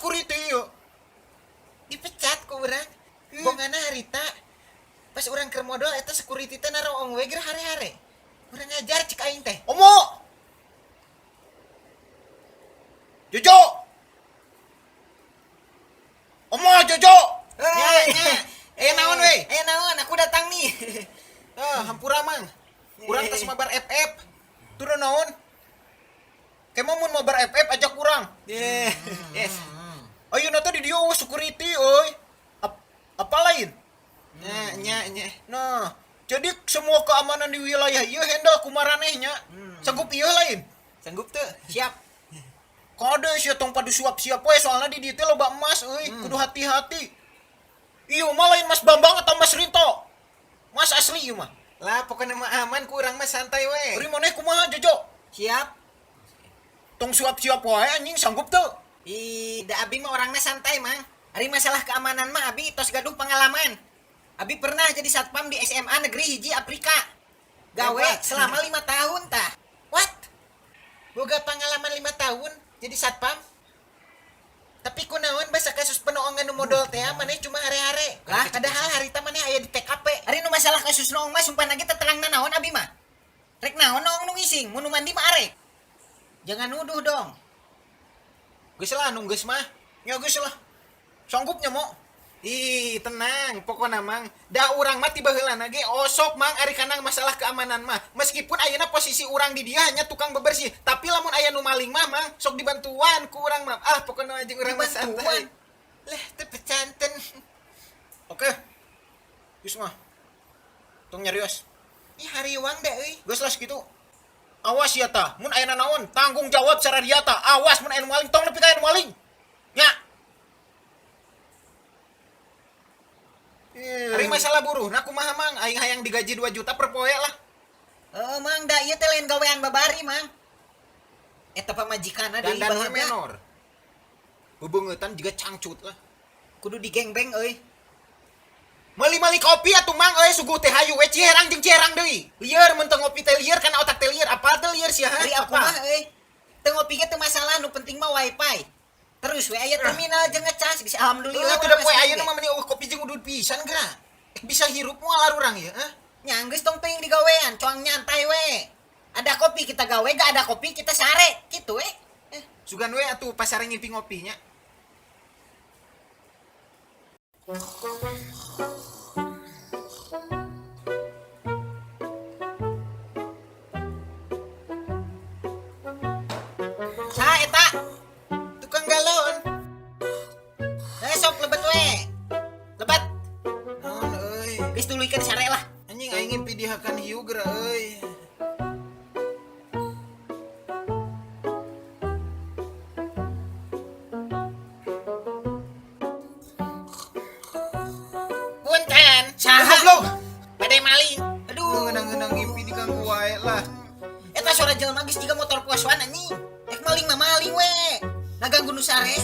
security yuk. Dipecat ku urang. Bongana harita. Pas urang keur modal eta security teh naroong we ger hare-hare. Urang ngajar cek aing teh. Omo! Jojo! Omo Jojo! Nya. Naon we? Naon aku datang nih. Hampura mang. Urang teh mabar FF. Turun naon? Kemo mun mabar FF ajak urang. Yes. Ayeuna teh di dieu security euy. Apa lain? Nya. Nah, jadi semua keamanan di wilayah ieu handle ku maranehnya. Sanggup ieu lain. Sanggup teu? Siap. Kade sia tong padu suap-siap we soalna di dieu teh loba emas euy. Kudu hati-hati. Ieu mah lain Mas Bambang atau Mas Rinto. Mas asli ieu mah. Lah pokoknya mah aman ku urang mah santai we. Uri maneh kumaha Jojo? Siap. Tong suap-siap wae anjing sanggup teu? Da abi mah orangnya santai mang. Hari masalah keamanan mah abi tos gaduh pengalaman. Abi pernah jadi satpam di SMA negeri hiji Afrika. Gawe Hebat. selama 5 tahun tah. What? Boga pengalaman 5 tahun jadi satpam? Tapi kunaon basa kasus penoongan nu modal teh maneh cuma hare-hare. Lah padahal harita maneh aya di TKP. Ari nu masalah kasus noong mah sumpah na kita terangna naon abi mah. Rek naon noong nu ngising, mun nu mandi mah arek. Jangan nuduh dong. Geus lah nu geus mah. Ya geus lah. Sanggupnya mo. Ih, tenang, pokoknya mang. Da urang mah tiba heulana ge osok mang ari kana masalah keamanan mah. Meskipun ayeuna posisi urang di dia hanya tukang bebersih, tapi lamun aya nu maling mah mang sok dibantuan ku urang mah. Pokoknya anjing urang mah santai. Leh, teu pecanten. Oke. Geus mah. Tong nyarios. Ih, hariwang da euy. Geus lah kitu. Awas ya tah, mun aya naon tanggung jawab secara dia tah. Awas mun aya nu maling tong nepi ka aya nu maling. Nya. Hari masalah buruh, nah kumaha mang aing hayang digaji 2 juta per poe lah. Mang da ieu teh lain gawean babari mang. Eta pamajikanna deui Dandan baheula. menor. Bebeungetan juga cangcut lah. Kudu digengbeng euy. Mali-mali kopi atuh mang euy suguh teh hayu we Ciherang jeung Ciherang deui. Lieur mun teu ngopi teh lieur kana otak teh lieur. Apal teh lieur sia? Ari aku mah euy. Teu ngopi ge teu masalah, nu penting mah wifi. Terus we aya terminal jeung ngecas bisa alhamdulillah. Teu da poe ayeuna mah meni kopi jeung udud pisan geura. Bisa hirup moal arurang ya, Nya geus tong teuing digawean, coang nyantai we. Ada kopi kita gawe, gak ada kopi kita sare, gitu we. Sugan we atuh pasare ngimpi ngopinya. Saha eta? Tukang galon. Sok lebet we. Lebat. Naon euy? Geus tuluykeun sare lah. Anjing aing ngimpi dihakan hiu geura euy. Punten. Saha? Goblok. Bade maling. Aduh. Ngeunang-ngeunang ngimpi diganggu wae lah. Eta suara jelema geus jiga motor puaswan anjing. Maling mah maling we. Ngaganggu nu sare.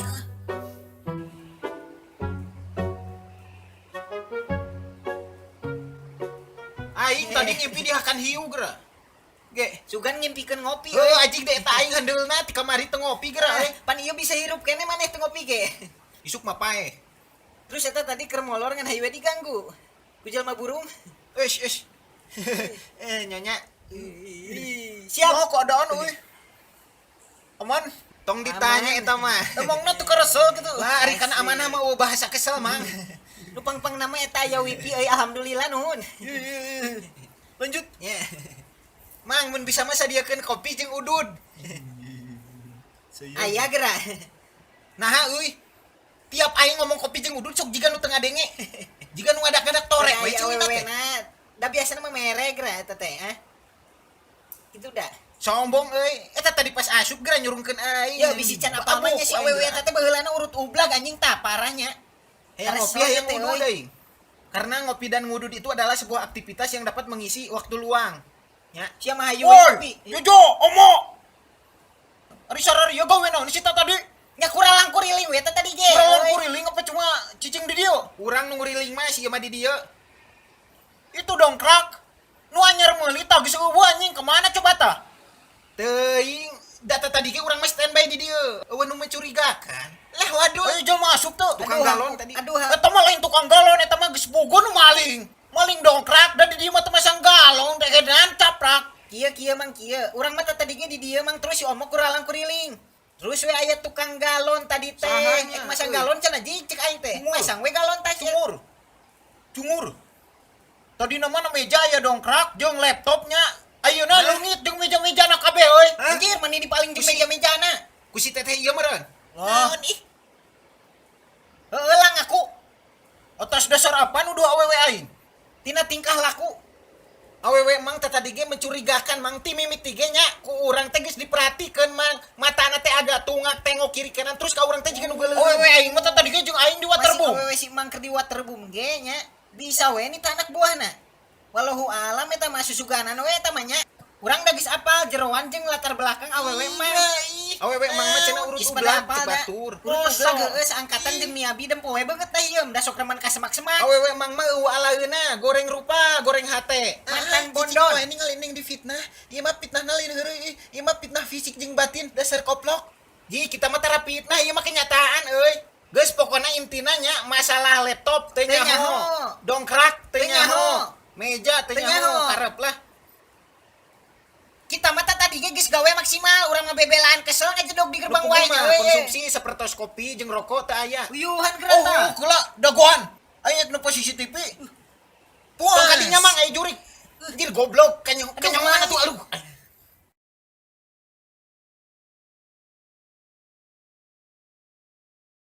Aing tadi ngimpi dihakan hiu geura. Ge, sugan ngimpikeun ngopi. Anjing deh eta aing handeulna ti kamari teu ngopi geura. Pan ieu bisa hirup kene maneh teu ngopi ge. Isuk mah pae. Terus eta tadi keur molor ngan highway diganggu. Ku jelema burung. Euy. Nyonya. Siap. Mau kok daon euy. Aman. Tong ditanya eta mah. Omongna tuh keresel gitu. Lah ari kana amanah mah bahasa kesel mang. Nu pang-pang nama eta aya wifi euy alhamdulillah nuhun. Lanjut. Ya. Mang mun bisa mah sadiakeun kopi jeung udud. Aya geura. Nah euy. Tiap aing ngomong kopi jeung udud sok jiga nu teu ngadenge. Jiga nu ngadak-ngadak torek we ceuina teh. Da biasana mah mere geura eta teh, Itu dah. Sombong euy. Eta tadi pas asup geura nyurungkeun aing. Ya bisi can apa namanya si awewe eta teh baheulana urut ublag anjing tah parahnya. Hayang ngopi hayang ngudud euy. Karena ngopi dan ngudud itu adalah sebuah aktivitas yang dapat mengisi waktu luang. Ya, Sia mah hayu ngopi. Jojo, omo. Ari sarari ya gawe naon sita tadi? nya kurang langkuriling we eta tadi ge. Kurang kuriling apa cuma cicing di dieu? Urang nu nguriling mah sieu mah di dieu. Itu dongkrak. Nu anyar meuli tah geus eueuh anjing kemana coba tah? Teuing data tadi ge urang mah standby di dieu. Eueuh nu mencurigakan. Lah aduh. Ayo jom masuk tuh. Tukang galon tadi. Aduh. Eta mah lain tukang galon, eta mah geus bogo nu maling. Maling dongkrak dan di dieu mah teu masang galon, teh kedan caprak. Kieu mang kieu. Urang mah tadinya di dieu mang terus si Omo kuralang kuriling. Terus we aya tukang galon tadi teh. Sahanya, Masang euy. galon cenah cek aing teh. Cungur. Masang we galon teh. Cungur. Tadi nama meja aya dongkrak jeung laptopnya. Ayeuna leungit jeung meja-mejana kabeh euy. Anjir, mani di paling jeung meja-mejana. Ku si teteh ieu meureun. Naon ih? Heueuh lah ngaku. Atas dasar apa nu dua awewe aing? Tina tingkah laku. Awewe mang tadi ge mencurigakan mang ti mimiti ge nya ku urang teh geus diperatikeun mang matana teh agak tungak tengok kiri kanan terus ka urang teh jiga nu geuleuh. Awewe aing mah tadi ge jeung aing di waterboom. Awewe si mang keur di waterboom ge nya bisa we ni teh anak buahna. Walau alam eta mah susuganan we eta mah nya. Urang da geus apal jeroan jeung latar belakang awewe mah. Awewe mang mah cenah urut Geus ublak pada apal teu da. batur. Urut ublak geus angkatan jeung Miyabi dempoe beungeut tah ieu da sok remen ka semak-semak. Awewe mang mah eueuh alaeuna, goreng rupa, goreng hate. Mantan bondol. Ini ngalining di fitnah. Ieu mah fitnahna lain heureuy. Ieu mah fitnah fisik jeung batin dasar koplok. Ji kita mah tara fitnah ieu mah kenyataan euy. Geus pokona intina nya masalah laptop teh Teu nyaho. nyaho. Dongkrak teh Teu nyaho. nyaho. Meja teh Teu nyaho, nyaho. karep lah. Kita mah tadi ge geus gawe maksimal, urang mah bebelaan kesel aja dog di gerbang wae nya mah euy. konsumsi sapertos kopi jeung rokok teu aya. Uyuhan Oh, gerata. kula dagoan. Aya nu posisi TV. Puang Pas. kadinya mang aya jurik. Anjir goblok, kanyang mana tuh aduh.